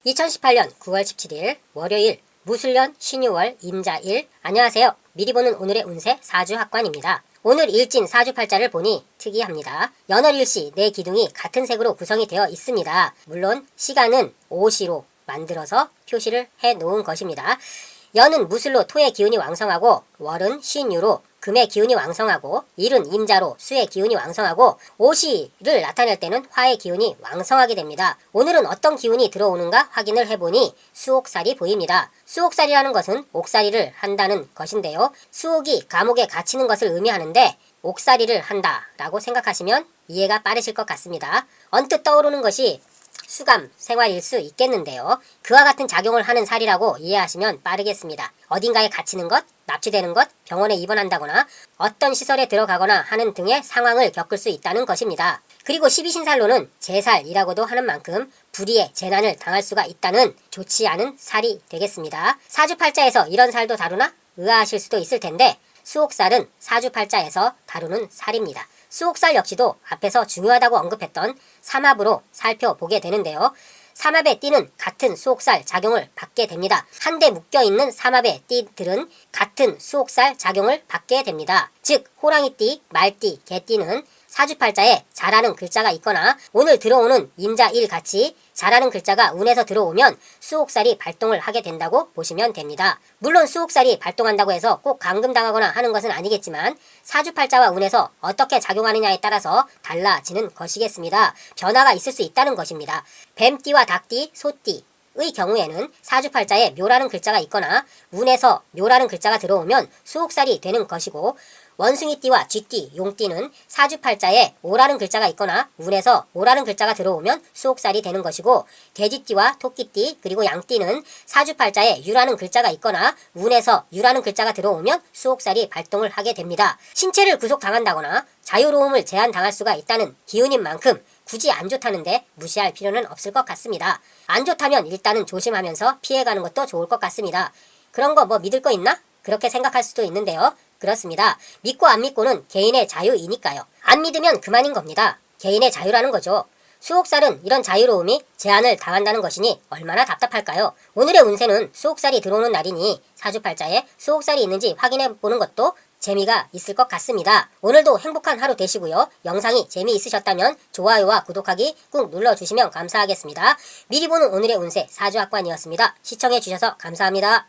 2018년 9월 17일 월요일 무술년 신유월 임자일. 안녕하세요. 미리 보는 오늘의 운세 사주학관입니다. 오늘 일진 사주팔자를 보니 특이합니다. 연월일시 네 기둥이 같은 색으로 구성이 되어 있습니다. 물론 시간은 오시로 만들어서 표시를 해 놓은 것입니다. 연은 무술로 토의 기운이 왕성하고, 월은 신유로 금의 기운이 왕성하고, 일은 임자로 수의 기운이 왕성하고, 오시를 나타낼 때는 화의 기운이 왕성하게 됩니다. 오늘은 어떤 기운이 들어오는가 확인을 해보니 수옥살이 보입니다. 수옥살이라는 것은 옥살이를 한다는 것인데요. 수옥이 감옥에 갇히는 것을 의미하는데 옥살이를 한다라고 생각하시면 이해가 빠르실 것 같습니다. 언뜻 떠오르는 것이 수감 생활일 수 있겠는데요. 그와 같은 작용을 하는 살이라고 이해하시면 빠르겠습니다. 어딘가에 갇히는 것, 납치되는 것, 병원에 입원한다거나 어떤 시설에 들어가거나 하는 등의 상황을 겪을 수 있다는 것입니다. 그리고 12신살로는 재살이라고도 하는 만큼 불의의 재난을 당할 수가 있다는 좋지 않은 살이 되겠습니다. 사주팔자에서 이런 살도 다루나 의아하실 수도 있을 텐데 수옥살은 사주팔자에서 다루는 살입니다. 수옥살 역시도 앞에서 중요하다고 언급했던 삼합으로 살펴보게 되는데요. 삼합의 띠는 같은 수옥살 작용을 받게 됩니다. 한데 묶여있는 삼합의 띠들은 같은 수옥살 작용을 받게 됩니다. 즉 호랑이띠, 말띠, 개띠는 사주팔자에 잘하는 글자가 있거나 오늘 들어오는 임자일 같이 잘하는 글자가 운에서 들어오면 수옥살이 발동을 하게 된다고 보시면 됩니다. 물론 수옥살이 발동한다고 해서 꼭 감금당하거나 하는 것은 아니겠지만 사주팔자와 운에서 어떻게 작용하느냐에 따라서 달라지는 것이겠습니다. 변화가 있을 수 있다는 것입니다. 뱀띠와 닭띠, 소띠 의 경우에는 사주팔자에 묘라는 글자가 있거나 운에서 묘라는 글자가 들어오면 수옥살이 되는 것이고, 원숭이띠와 쥐띠, 용띠는 사주팔자에 오라는 글자가 있거나 운에서 오라는 글자가 들어오면 수옥살이 되는 것이고, 돼지띠와 토끼띠 그리고 양띠는 사주팔자에 유라는 글자가 있거나 운에서 유라는 글자가 들어오면 수옥살이 발동을 하게 됩니다. 신체를 구속당한다거나 자유로움을 제한당할 수가 있다는 기운인 만큼 굳이 안 좋다는데 무시할 필요는 없을 것 같습니다. 안 좋다면 일단은 조심하면서 피해가는 것도 좋을 것 같습니다. 그런 거 뭐 믿을 거 있나? 그렇게 생각할 수도 있는데요. 그렇습니다. 믿고 안 믿고는 개인의 자유이니까요. 안 믿으면 그만인 겁니다. 개인의 자유라는 거죠. 수옥살은 이런 자유로움이 제한을 당한다는 것이니 얼마나 답답할까요? 오늘의 운세는 수옥살이 들어오는 날이니 사주팔자에 수옥살이 있는지 확인해 보는 것도 재미가 있을 것 같습니다. 오늘도 행복한 하루 되시고요. 영상이 재미있으셨다면 좋아요와 구독하기 꾹 눌러주시면 감사하겠습니다. 미리 보는 오늘의 운세 사주학관이었습니다. 시청해주셔서 감사합니다.